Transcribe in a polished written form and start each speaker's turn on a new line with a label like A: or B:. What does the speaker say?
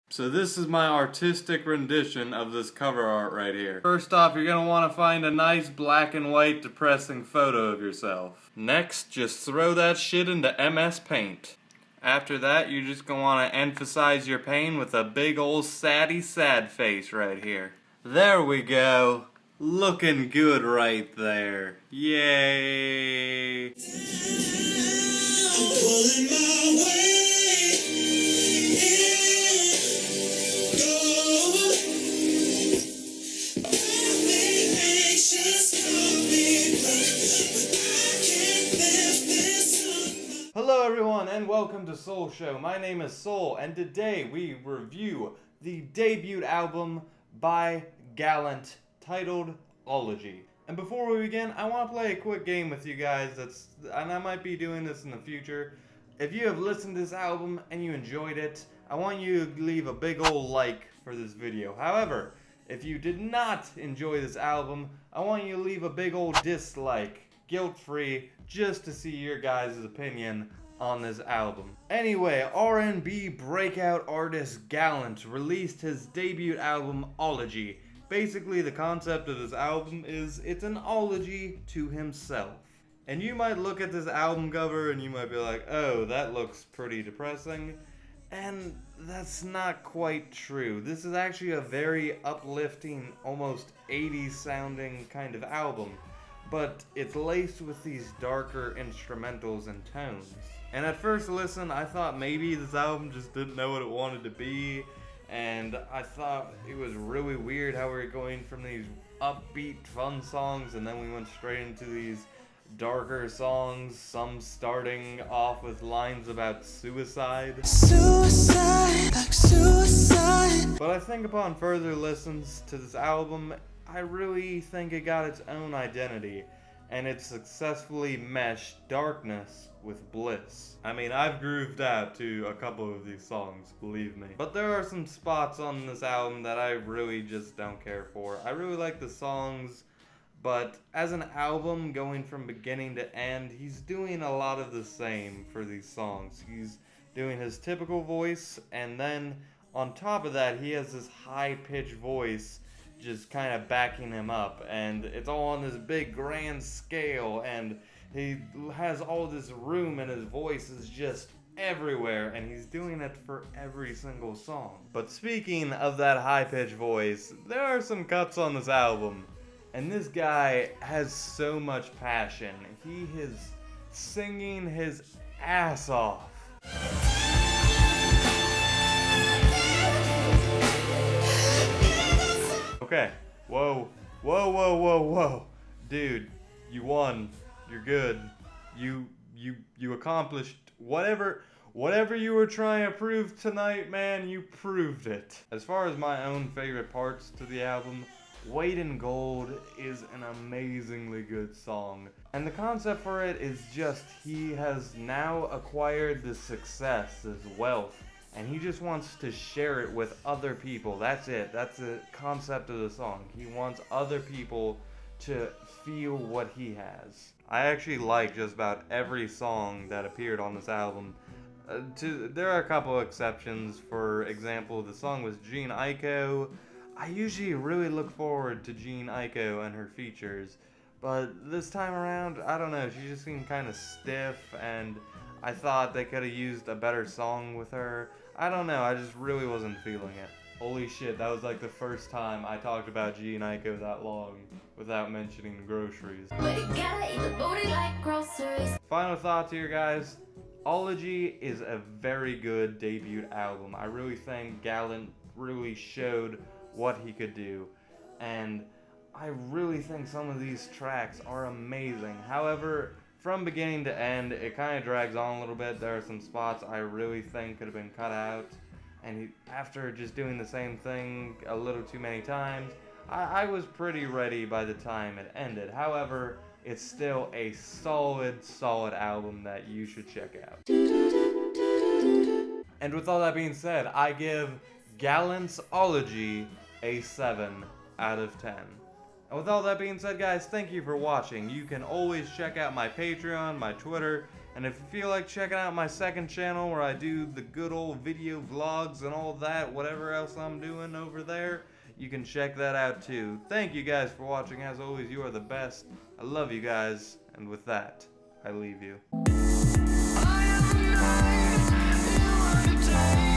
A: So this is my artistic rendition of this cover art right here. First off, you're gonna want to find a nice black and white depressing photo of yourself. Next, just throw that shit into MS Paint. After that, you're just gonna want to emphasize your pain with a big ol' sad face right here. There we go. Looking good right there. Yay! Pulling my way. Hello everyone and welcome to Solshow. My name is Sol and today we review the debut album by GALLANT titled OLOGY. And before we begin, I want to play a quick game with you guys and I might be doing this in the future. If you have listened to this album and you enjoyed it, I want you to leave a big old like for this video. However, if you did not enjoy this album, I want you to leave a big old dislike, guilt-free, just to see your guys' opinion on this album. Anyway, R&B breakout artist GALLANT released his debut album OLOGY. Basically, the concept of this album is it's an ology to himself. And you might look at this album cover and you might be like, oh, that looks pretty depressing. And that's not quite true. This is actually a very uplifting, almost 80s sounding kind of album. But it's laced with these darker instrumentals and tones. And at first listen, I thought maybe this album just didn't know what it wanted to be. And I thought it was really weird how we were going from these upbeat, fun songs, and then we went straight into these darker songs, some starting off with lines about suicide. Suicide, like suicide. But I think upon further listens to this album, I really think it got its own identity, and it successfully meshed darkness with bliss. I mean, I've grooved out to a couple of these songs, believe me. But there are some spots on this album that I really just don't care for. I really like the songs, but as an album going from beginning to end, he's doing a lot of the same for these songs. He's doing his typical voice, and then on top of that, he has this high-pitched voice just kind of backing him up, and it's all on this big grand scale, and he has all this room and his voice is just everywhere, and he's doing it for every single song. But speaking of that high-pitched voice, there are some cuts on this album, and this guy has so much passion. He is singing his ass off. Okay, whoa, dude, you won, you're good, you accomplished whatever you were trying to prove tonight, man, you proved it. As far as my own favorite parts to the album, Weight in Gold is an amazingly good song, and the concept for it is just he has now acquired this success, this wealth, and he just wants to share it with other people. That's it. That's the concept of the song. He wants other people to feel what he has. I actually like just about every song that appeared on this album. There are a couple of exceptions. For example, the song with Jean Aiko. I usually really look forward to Jean Aiko and her features, but this time around, I don't know, she just seemed kind of stiff, and I thought they could have used a better song with her. I don't know, I just really wasn't feeling it. Holy shit, that was like the first time I talked about Jean Aiko that long without mentioning groceries. But you gotta eat the booty like groceries. Final thoughts here, guys. OLOGY is a very good debut album. I really think GALLANT really showed what he could do, and I really think some of these tracks are amazing. However, from beginning to end, it kind of drags on a little bit. There are some spots I really think could have been cut out, and after just doing the same thing a little too many times, I was pretty ready by the time it ended. However, it's still a solid album that you should check out. And with all that being said, I give GALLANT's OLOGY a 7 out of 10. And with all that being said, guys, thank you for watching. You can always check out my Patreon, my Twitter, And if you feel like checking out my second channel where I do the good old video vlogs and all that, whatever else I'm doing over there, you can check that out too. Thank you guys for watching. As always, you are the best. I love you guys. And with that, I leave you.
B: I am the night you undertake.